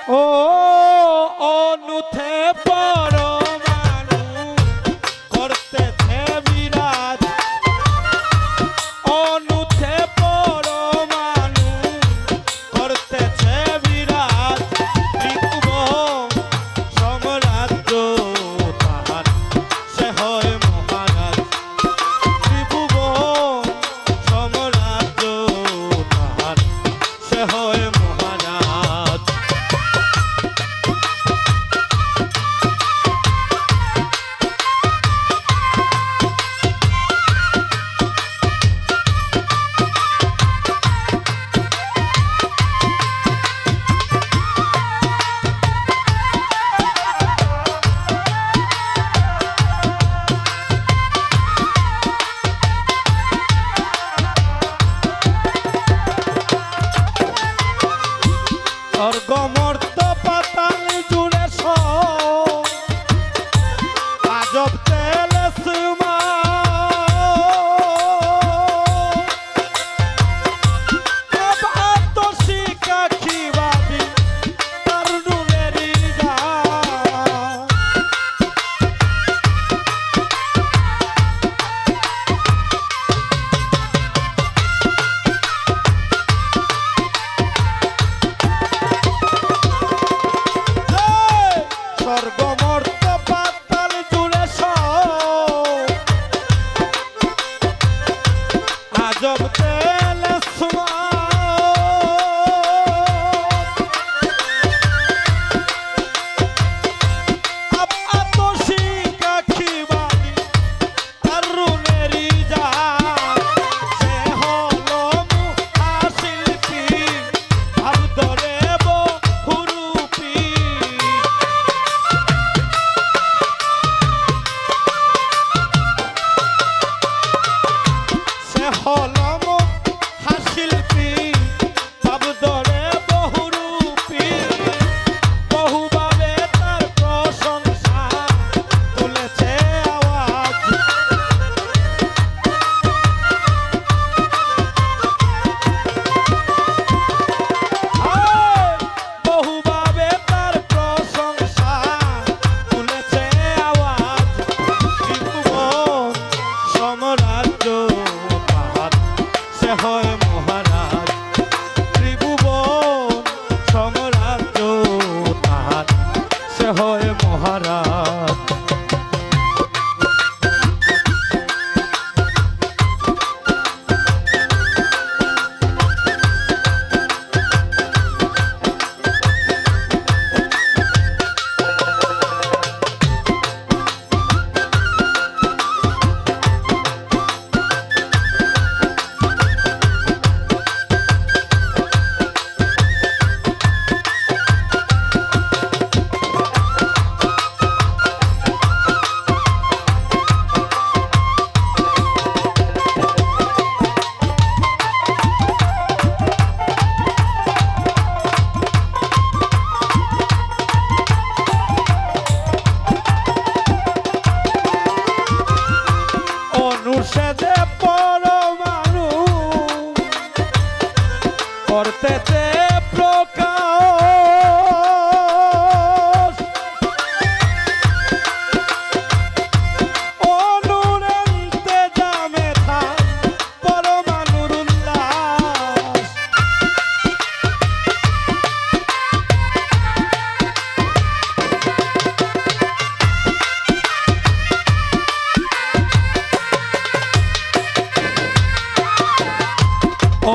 ও অনুথে পরমাণু করতেছে বিরাজ, অনুথে পরমাণু করতেছে বিরাজ, ত্রিভুবন সাম্রাজ্য তাহার সে হয় মহারাজ, ত্রিভুবন সাম্রাজ্য তাহার সে হয় মহারাজ। স্বর্গমর্ত পাতাল জুড়ে সব আজব তেলে সীমা, আত্মশিকা খিবাবি তার নুরেরি যা, স্বর্গমর্ত পাতাল জুড়ে সব আজব তেলে সীমা, আত্মশিকা খিবাবি তার নুরেরি যা, সে হলো মহাশিল্পী ভাবধরে বহুরূপী, সে হলো মহাশিল্পী ভাবধরে বহুরূপী, বহুভাবে তার প্রশংসা তুলেছে আওয়াজ, বহুভাবে তার প্রশংসা তুলেছে আওয়াজ, ত্রিভুবন সাম্রাজ্য তাহার সে হয় মহারাজ, ত্রিভুবন সাম্রাজ্য তাহার সে হয় মহারাজ। অনুষদে পরমাণু করতেছে প্রকাশ, অনুরন্তে জামে থাক পরমাণুর উল্লাস,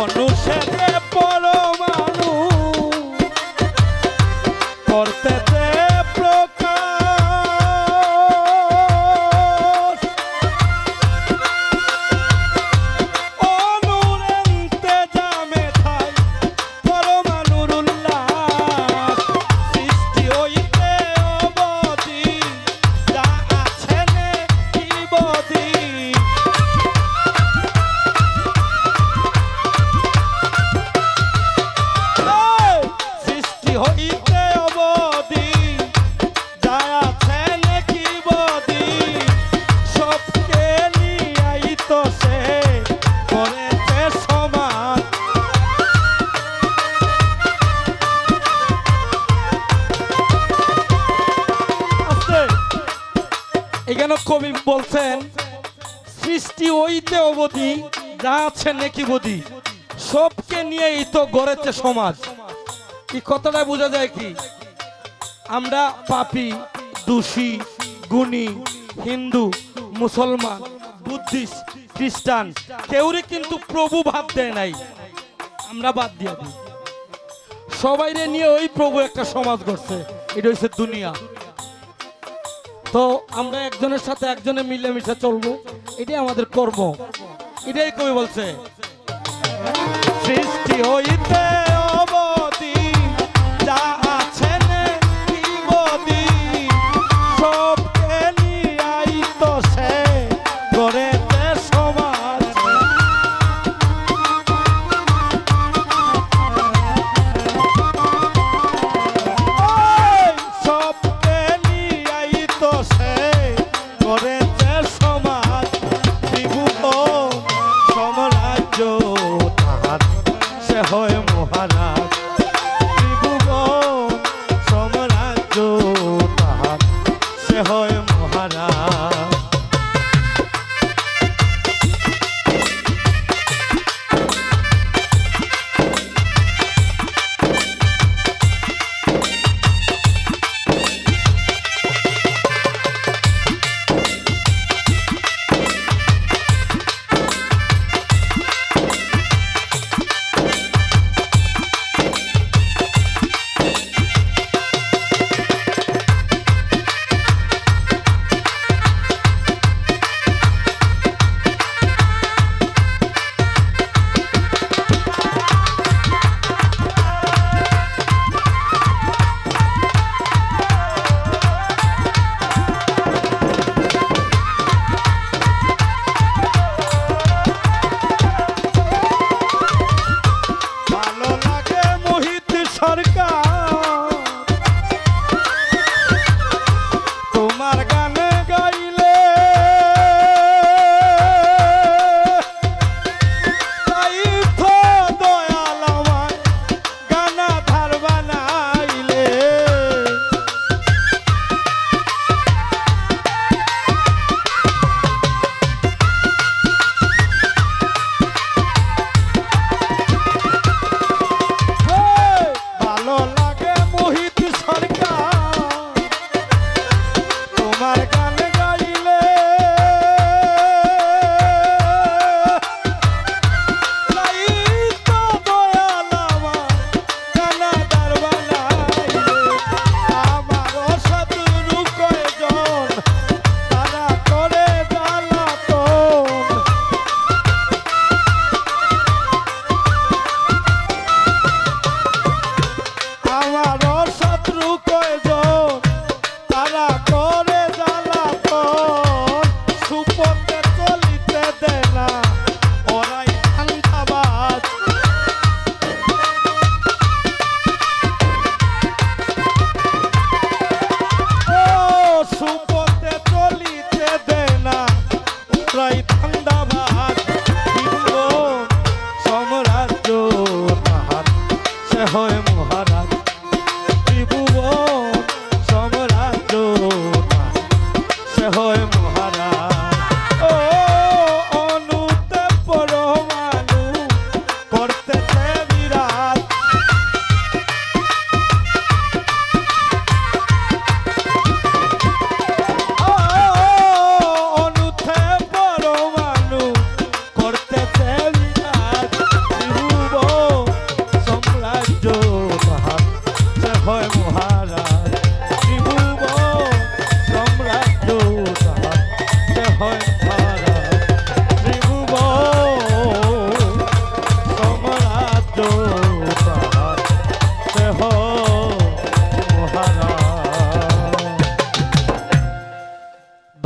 অনুষদে পরমাণু করতেছে প্রকাশ, অনুরন্তে জামে থাই পরমাণুর উল্লাস, সৃষ্টি হইতে অবধি যা আছে নেই সৃষ্টি হইতে অবধি এখানে কবি বলছেন সৃষ্টি ওইতে অবধি যা আছে নেকি বদি, সবকে নিয়েই তো গড়েছে সমাজ। এই কথাটা বোঝা যায় কি, আমরা পাপী, দোষী, গুণী, হিন্দু, মুসলমান, বুদ্ধিস্ট, খ্রিস্টান, কেউরে কিন্তু প্রভু ভাব দেয় নাই, আমরা বাদ দিয়ে দিই। সবাইরে নিয়ে ওই প্রভু একটা সমাজ গড়ছে, এটা হচ্ছে দুনিয়া। তো আমরা একজনের সাথে একজনে মিলেমিশে চলবো, এটাই আমাদের কর্ম। এটাই কবি বলছে সৃষ্টি হইতে অবধি যা আছে নেকি বদি, সবকে নিয়াই তো সে গড়েছে সমাজ। সবকে নিয়াই তো সে গড়েছে সমাজ। ত্রিভুবন সাম্রাজ্য তাহার, সে হয় মহারাজ। ত্রিভুবন সাম্রাজ্য তাহার, সে হয় মহারাজ।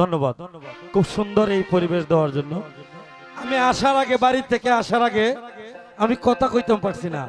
ধন্যবাদ খুব সুন্দর এই পরিবেশ দেওয়ার জন্য। আমি আসার আগে, বাড়ি থেকে আসার আগে আমি কথা কইতে পারছি না।